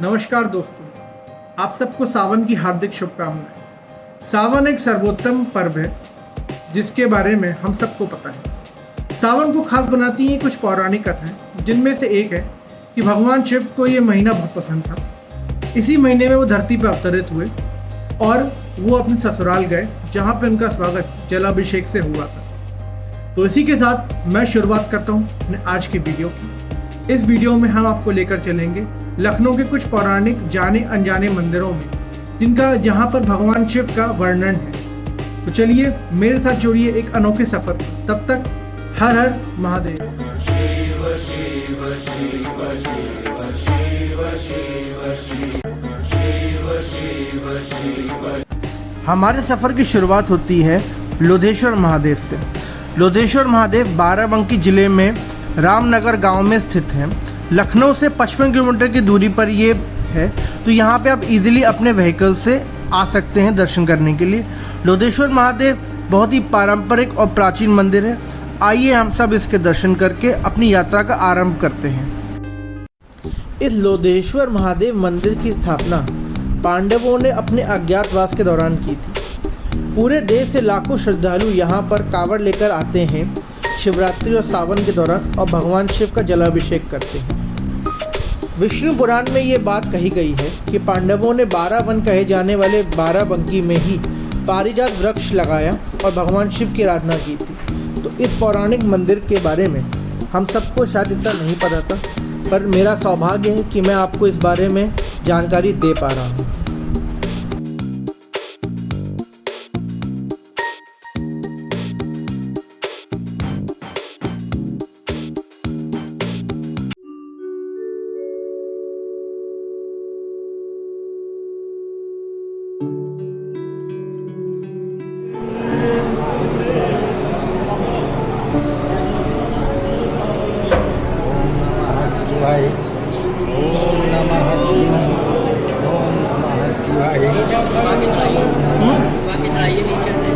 नमस्कार दोस्तों, आप सबको सावन की हार्दिक शुभकामनाएं। सावन एक सर्वोत्तम पर्व है जिसके बारे में हम सबको पता है। सावन को खास बनाती हैं कुछ पौराणिक कथाएं, जिनमें से एक है कि भगवान शिव को ये महीना बहुत पसंद था। इसी महीने में वो धरती पर अवतरित हुए और वो अपने ससुराल गए, जहाँ पे उनका स्वागत जलाभिषेक से हुआ था। तो इसी के साथ मैं शुरुआत करता हूँ अपने आज की वीडियो की। इस वीडियो में हम आपको लेकर चलेंगे लखनऊ के कुछ पौराणिक जाने अनजाने मंदिरों में, जिनका जहाँ पर भगवान शिव का वर्णन है। तो चलिए मेरे साथ जुड़िए एक अनोखे सफर पर। तब तक हर हर महादेव। शिव शिव शिव शिव शिव शिव शिव शिव शिव। हमारे सफर की शुरुआत होती है लोधेश्वर महादेव से। लोधेश्वर महादेव बाराबंकी जिले में रामनगर गांव में स्थित है। लखनऊ से 55 किलोमीटर की दूरी पर ये है, तो यहाँ पे आप इजीली अपने व्हीकल से आ सकते हैं दर्शन करने के लिए। लोधेश्वर महादेव बहुत ही पारंपरिक और प्राचीन मंदिर है। आइए हम सब इसके दर्शन करके अपनी यात्रा का आरंभ करते हैं। इस लोधेश्वर महादेव मंदिर की स्थापना पांडवों ने अपने अज्ञातवास के दौरान की थी। पूरे देश से लाखों श्रद्धालु यहाँ पर कांवड़ लेकर आते हैं शिवरात्रि और सावन के दौरान और भगवान शिव का जलाभिषेक करते हैं। विष्णु पुराण में ये बात कही गई है कि पांडवों ने 12 वन कहे जाने वाले बाराबंकी में ही पारिजात वृक्ष लगाया और भगवान शिव की आराधना की थी। तो इस पौराणिक मंदिर के बारे में हम सबको शायद इतना नहीं पता था, पर मेरा सौभाग्य है कि मैं आपको इस बारे में जानकारी दे पा रहा हूँ। ओम नमः शिवाय। ओम नमः शिवाय। नीचे से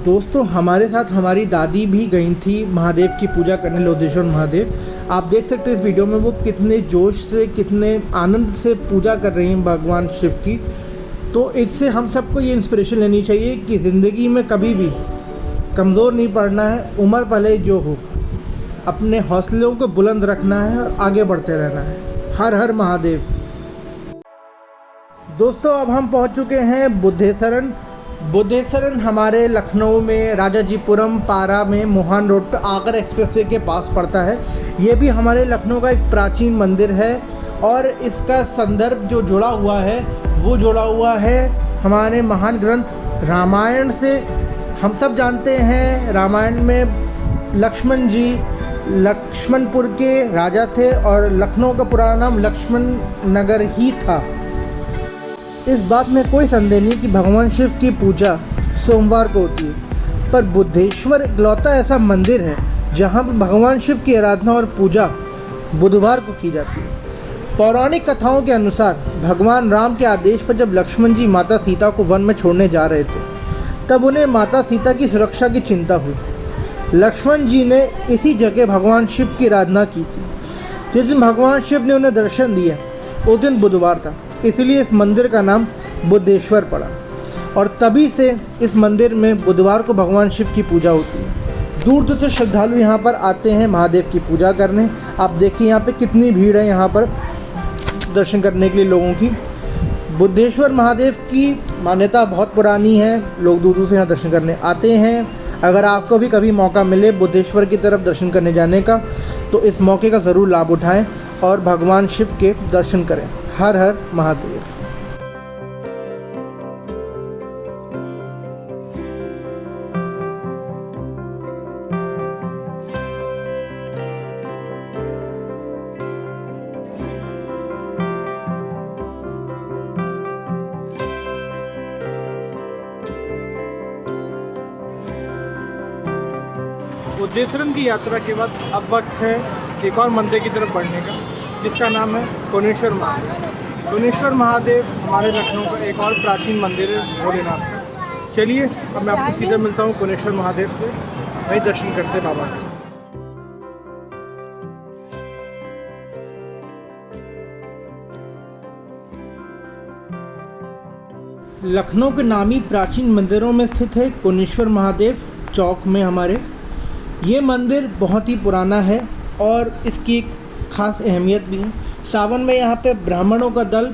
दोस्तों, हमारे साथ हमारी दादी भी गई थी महादेव की पूजा करने, लोधेश्वर महादेव। आप देख सकते हैं इस वीडियो में वो कितने जोश से, कितने आनंद से पूजा कर रही हैं भगवान शिव की। तो इससे हम सबको ये इंस्पिरेशन लेनी चाहिए कि ज़िंदगी में कभी भी कमज़ोर नहीं पड़ना है। उम्र भले जो हो, अपने हौसलों को बुलंद रखना है और आगे बढ़ते रहना है। हर हर महादेव। दोस्तों, अब हम पहुंच चुके हैं बुद्धेश्वरन। बुद्धेश्वरन हमारे लखनऊ में राजाजीपुरम पारा में मोहन रोड पर आगरा एक्सप्रेसवे के पास पड़ता है। ये भी हमारे लखनऊ का एक प्राचीन मंदिर है और इसका संदर्भ जो जुड़ा हुआ है वो जुड़ा हुआ है हमारे महान ग्रंथ रामायण से। हम सब जानते हैं रामायण में लक्ष्मण जी लक्ष्मणपुर के राजा थे और लखनऊ का पुराना नाम लक्ष्मण नगर ही था। इस बात में कोई संदेह नहीं कि भगवान शिव की पूजा सोमवार को होती है, पर बुद्धेश्वर इकलौता ऐसा मंदिर है जहाँ पर भगवान शिव की आराधना और पूजा बुधवार को की जाती है। पौराणिक कथाओं के अनुसार भगवान राम के आदेश पर जब लक्ष्मण जी माता सीता को वन में छोड़ने जा रहे थे, तब उन्हें माता सीता की सुरक्षा की चिंता हुई। लक्ष्मण जी ने इसी जगह भगवान शिव की आराधना की थी। जिस दिन भगवान शिव ने उन्हें दर्शन दिया उस दिन बुधवार था, इसलिए इस मंदिर का नाम बुद्धेश्वर पड़ा और तभी से इस मंदिर में बुधवार को भगवान शिव की पूजा होती है। दूर दूर से श्रद्धालु यहाँ पर आते हैं महादेव की पूजा करने। आप देखिए यहाँ पे कितनी भीड़ है यहाँ पर दर्शन करने के लिए लोगों की। बुद्धेश्वर महादेव की मान्यता बहुत पुरानी है, लोग दूर दूर से यहाँ दर्शन करने आते हैं। अगर आपको भी कभी मौका मिले बुद्धेश्वर की तरफ दर्शन करने जाने का, तो इस मौके का ज़रूर लाभ उठाएं और भगवान शिव के दर्शन करें। हर हर महादेव। देसरन की यात्रा के बाद अब वक्त है एक और मंदिर की तरफ बढ़ने का, जिसका नाम है कोनेश्वर महादेव। कोनेश्वर महादेव हमारे लखनऊ का एक और प्राचीन मंदिर है भोलेनाथ का। चलिए अब मैं आपको सीधे मिलता हूँ कोनेश्वर महादेव से, वहीं दर्शन करते बाबा के। लखनऊ के नामी प्राचीन मंदिरों में स्थित है कोनेश्वर महादेव चौक में हमारे। ये मंदिर बहुत ही पुराना है और इसकी एक खास अहमियत भी है। सावन में यहाँ पे ब्राह्मणों का दल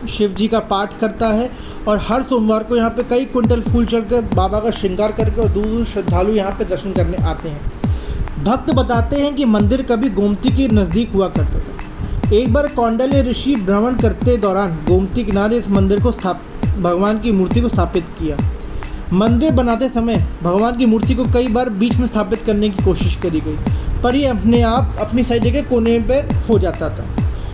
शिव जी का पाठ करता है और हर सोमवार को यहाँ पे कई कुंटल फूल चढ़कर बाबा का श्रृंगार करके और दूर दूर श्रद्धालु यहाँ पे दर्शन करने आते हैं। भक्त बताते हैं कि मंदिर कभी गोमती के नज़दीक हुआ करता था। एक बार कौंडिल्य ऋषि भ्रमण करते दौरान गोमती किनारे इस मंदिर को भगवान की मूर्ति को स्थापित किया। मंदिर बनाते समय भगवान की मूर्ति को कई बार बीच में स्थापित करने की कोशिश करी गई, पर ये अपने आप अपनी सही जगह कोने पर हो जाता था।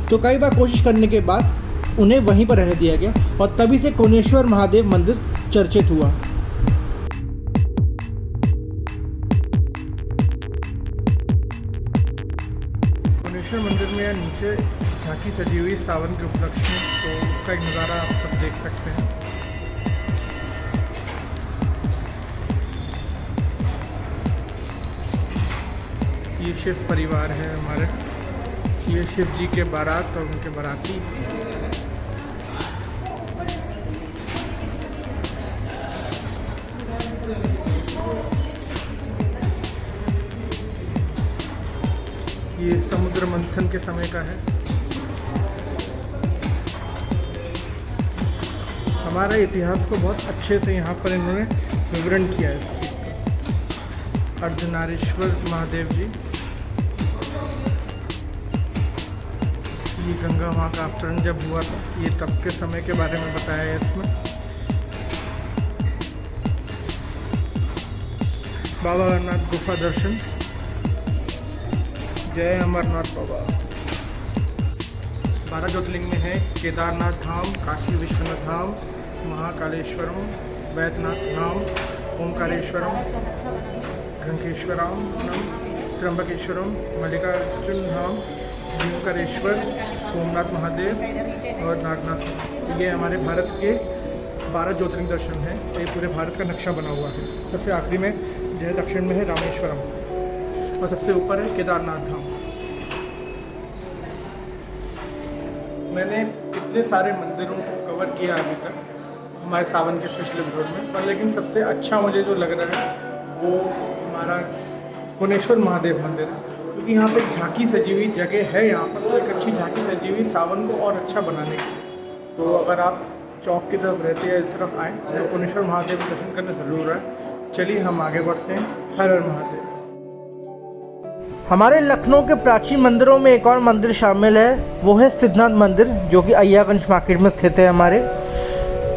तो कई बार कोशिश करने के बाद उन्हें वहीं पर रहने दिया गया और तभी से कोनेश्वर महादेव मंदिर चर्चित हुआ। कोनेश्वर मंदिर में या नीचे झांकी सजी हुई सावन के उपलक्ष्य में, तो उसका एक नज़ारा आप सब देख सकते हैं। ये शिव परिवार है हमारे, ये शिव जी के बारात और उनके बाराती। ये समुद्र मंथन के समय का है। हमारा इतिहास को बहुत अच्छे से यहाँ पर इन्होंने विवरण किया है। अर्धनारीश्वर महादेव जी, ये गंगा माँ का अवतरण जब हुआ था, ये तब के समय के बारे में बताया है इसमें। बाबा अमरनाथ गुफा दर्शन। जय अमरनाथ बाबा। 12 ज्योतिर्लिंग में है केदारनाथ धाम, काशी विश्वनाथ धाम, महाकालेश्वरम, वैद्यनाथ धाम, ओंकारेश्वरम, गंगेश्वरम, त्र्यंबकेश्वरम, मल्लिकार्जुन धाम, भीमकरेश्वर, सोमनाथ महादेव और नागनाथ। ये हमारे भारत के 12 ज्योतिर्लिंग दर्शन हैं। ये पूरे भारत का नक्शा बना हुआ है। सबसे आखिरी में जो है दक्षिण में है रामेश्वरम और सबसे ऊपर है केदारनाथ धाम। मैंने इतने सारे मंदिरों को कवर किया अभी तक हमारे सावन के स्पेशल एपिसोड में, पर लेकिन सबसे अच्छा मुझे जो लग रहा है वो हमारा कोनेश्वर महादेव मंदिर है, क्योंकि यहाँ पे झांकी सजी हुई जगह है। यहाँ पर तो एक अच्छी झांकी सजी हुई सावन को और अच्छा बनाने की। तो अगर आप चौक की तरफ रहते हैं, इस तरफ आएँ तो कोनेश्वर महादेव के दर्शन करना ज़रूर है। चलिए हम आगे बढ़ते हैं। हर हर महादेव। हमारे लखनऊ के प्राचीन मंदिरों में एक और मंदिर शामिल है, वो है सिद्धनाथ मंदिर, जो कि अय्यागंज मार्केट में स्थित है हमारे।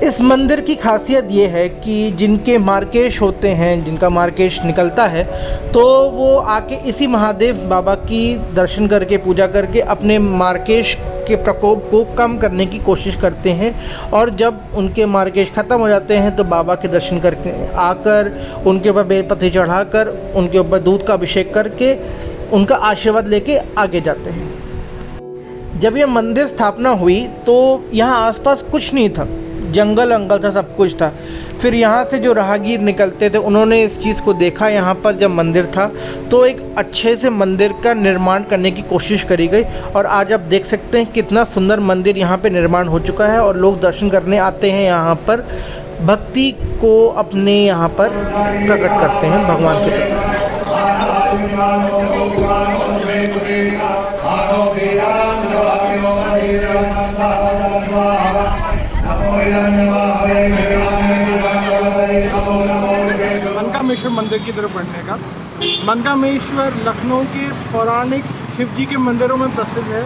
इस मंदिर की खासियत ये है कि जिनके मार्केश होते हैं, जिनका मार्केश निकलता है, तो वो आके इसी महादेव बाबा की दर्शन करके पूजा करके अपने मार्केश के प्रकोप को कम करने की कोशिश करते हैं। और जब उनके मार्केश ख़त्म हो जाते हैं तो बाबा के दर्शन करके आकर उनके ऊपर बेलपत्ती चढ़ाकर उनके ऊपर दूध का अभिषेक करके उनका आशीर्वाद लेके आगे जाते हैं। जब ये मंदिर स्थापना हुई तो यहाँ आसपास कुछ नहीं था, जंगल अंगल था, सब कुछ था। फिर यहाँ से जो राहगीर निकलते थे उन्होंने इस चीज़ को देखा यहाँ पर जब मंदिर था, तो एक अच्छे से मंदिर का निर्माण करने की कोशिश करी गई। और आज आप देख सकते हैं कितना सुंदर मंदिर यहाँ पे निर्माण हो चुका है और लोग दर्शन करने आते हैं, यहाँ पर भक्ति को अपने यहाँ पर प्रकट करते हैं भगवान के प्रति। मनकामेश्वर मंदिर की तरफ बढ़ने का। मनकामेश्वर लखनऊ के पौराणिक शिव जी के मंदिरों में प्रसिद्ध है,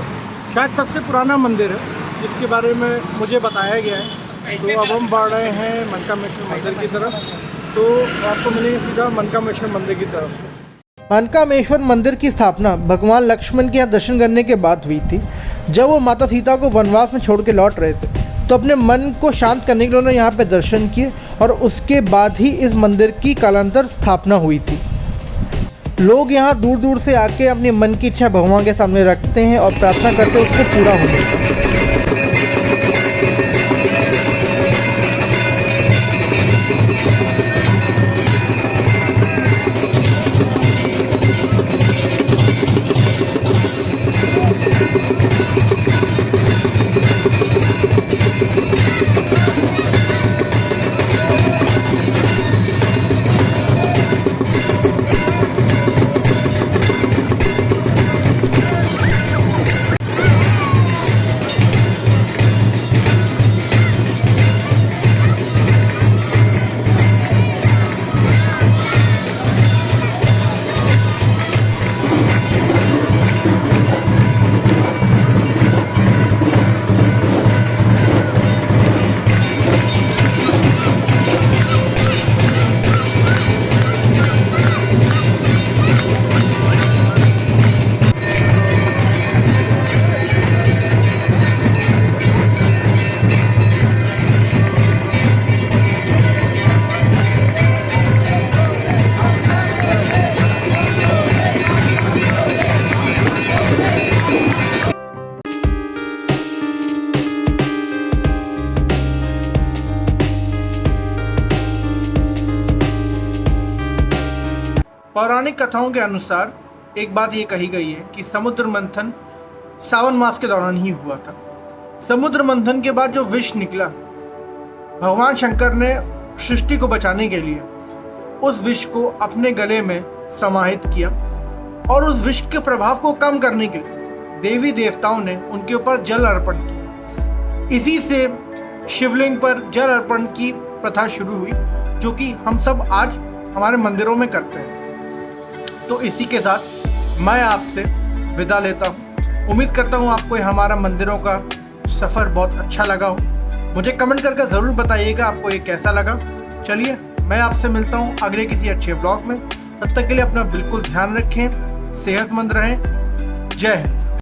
शायद सबसे पुराना मंदिर है जिसके बारे में मुझे बताया गया है। तो अब हम बढ़ रहे हैं मनकामेश्वर मंदिर की तरफ, तो आपको मिलेंगे सीधा मनकामेश्वर मंदिर की तरफ। मनकामेश्वर मंदिर की स्थापना भगवान लक्ष्मण के यहाँ दर्शन करने के बाद हुई थी। जब वो माता सीता को वनवास में छोड़ के लौट रहे थे तो अपने मन को शांत करने के लिए उन्होंने यहाँ पे दर्शन किए और उसके बाद ही इस मंदिर की कालांतर स्थापना हुई थी। लोग यहाँ दूर दूर से आके अपनी मन की इच्छा भगवान के सामने रखते हैं और प्रार्थना करते हैं उसको पूरा होने की। पौराणिक कथाओं के अनुसार एक बात ये कही गई है कि समुद्र मंथन सावन मास के दौरान ही हुआ था। समुद्र मंथन के बाद जो विष निकला, भगवान शंकर ने सृष्टि को बचाने के लिए उस विष को अपने गले में समाहित किया और उस विष के प्रभाव को कम करने के लिए देवी देवताओं ने उनके ऊपर जल अर्पण किया। इसी से शिवलिंग पर जल अर्पण की प्रथा शुरू हुई, जो कि हम सब आज हमारे मंदिरों में करते हैं। तो इसी के साथ मैं आपसे विदा लेता हूँ। उम्मीद करता हूँ आपको ये हमारा मंदिरों का सफ़र बहुत अच्छा लगा हो। मुझे कमेंट करके ज़रूर बताइएगा आपको ये कैसा लगा। चलिए मैं आपसे मिलता हूँ अगले किसी अच्छे व्लॉग में। तब तक के लिए अपना बिल्कुल ध्यान रखें, सेहतमंद रहें। जय हिंद।